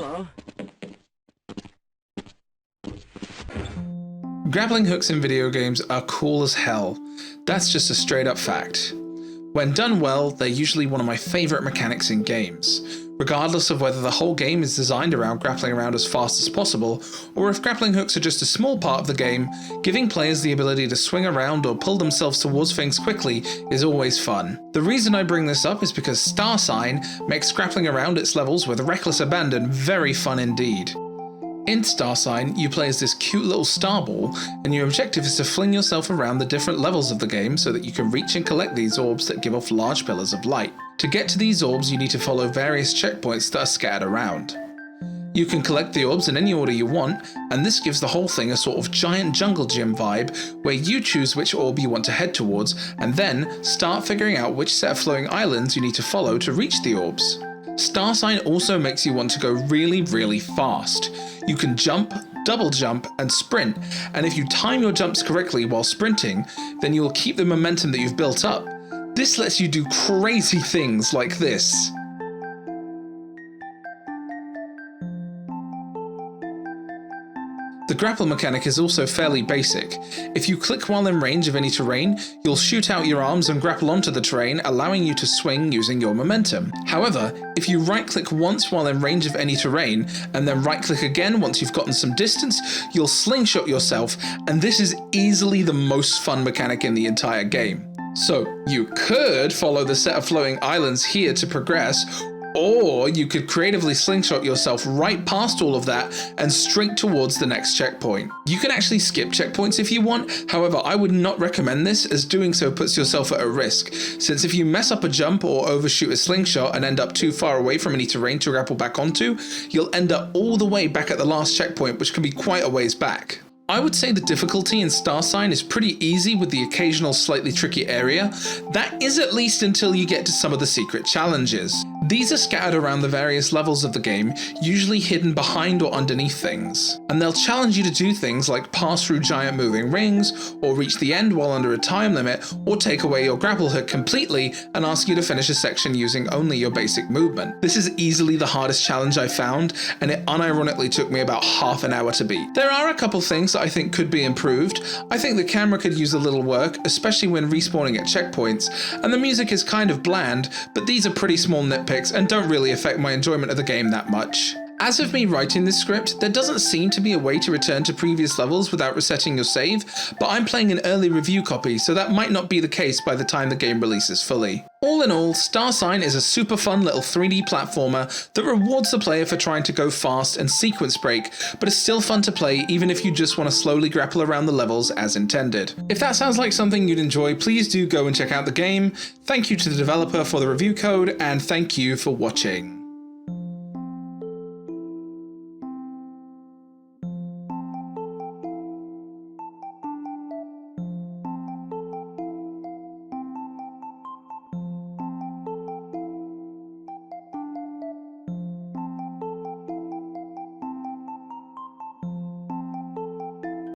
Hello. Grappling hooks in video games are cool as hell. That's just a straight up fact. When done well, they're usually one of my favourite mechanics in games, regardless of whether the whole game is designed around grappling around as fast as possible, or if grappling hooks are just a small part of the game. Giving players the ability to swing around or pull themselves towards things quickly is always fun. The reason I bring this up is because Star Sign makes grappling around its levels with reckless abandon very fun indeed. In Star Sign, you play as this cute little star ball, and your objective is to fling yourself around the different levels of the game so that you can reach and collect these orbs that give off large pillars of light. To get to these orbs, you need to follow various checkpoints that are scattered around. You can collect the orbs in any order you want, and this gives the whole thing a sort of giant jungle gym vibe, where you choose which orb you want to head towards, and then start figuring out which set of flowing islands you need to follow to reach the orbs. Star Sign also makes you want to go really fast. You can jump, double jump, and sprint, and if you time your jumps correctly while sprinting, then you will keep the momentum that you've built up. This lets you do crazy things like this. The grapple mechanic is also fairly basic. If you click while in range of any terrain, you'll shoot out your arms and grapple onto the terrain, allowing you to swing using your momentum. However, if you right-click once while in range of any terrain, and then right-click again once you've gotten some distance, you'll slingshot yourself, and this is easily the most fun mechanic in the entire game. So, you could follow the set of flowing islands here to progress, or you could creatively slingshot yourself right past all of that and straight towards the next checkpoint. You can actually skip checkpoints if you want, however I would not recommend this, as doing so puts yourself at a risk, since if you mess up a jump or overshoot a slingshot and end up too far away from any terrain to grapple back onto, you'll end up all the way back at the last checkpoint, which can be quite a ways back. I would say the difficulty in Star Sign is pretty easy with the occasional slightly tricky area. That is at least until you get to some of the secret challenges. These are scattered around the various levels of the game, usually hidden behind or underneath things. And they'll challenge you to do things like pass through giant moving rings, or reach the end while under a time limit, or take away your grapple hook completely and ask you to finish a section using only your basic movement. This is easily the hardest challenge I found, and it unironically took me about half an hour to beat. There are a couple things that I think could be improved. I think the camera could use a little work, especially when respawning at checkpoints, and the music is kind of bland, but these are pretty small nitpicks and don't really affect my enjoyment of the game that much. As of me writing this script, there doesn't seem to be a way to return to previous levels without resetting your save, but I'm playing an early review copy, so that might not be the case by the time the game releases fully. All in all, Star Sign is a super fun little 3D platformer that rewards the player for trying to go fast and sequence break, but is still fun to play even if you just want to slowly grapple around the levels as intended. If that sounds like something you'd enjoy, please do go and check out the game. Thank you to the developer for the review code, and thank you for watching.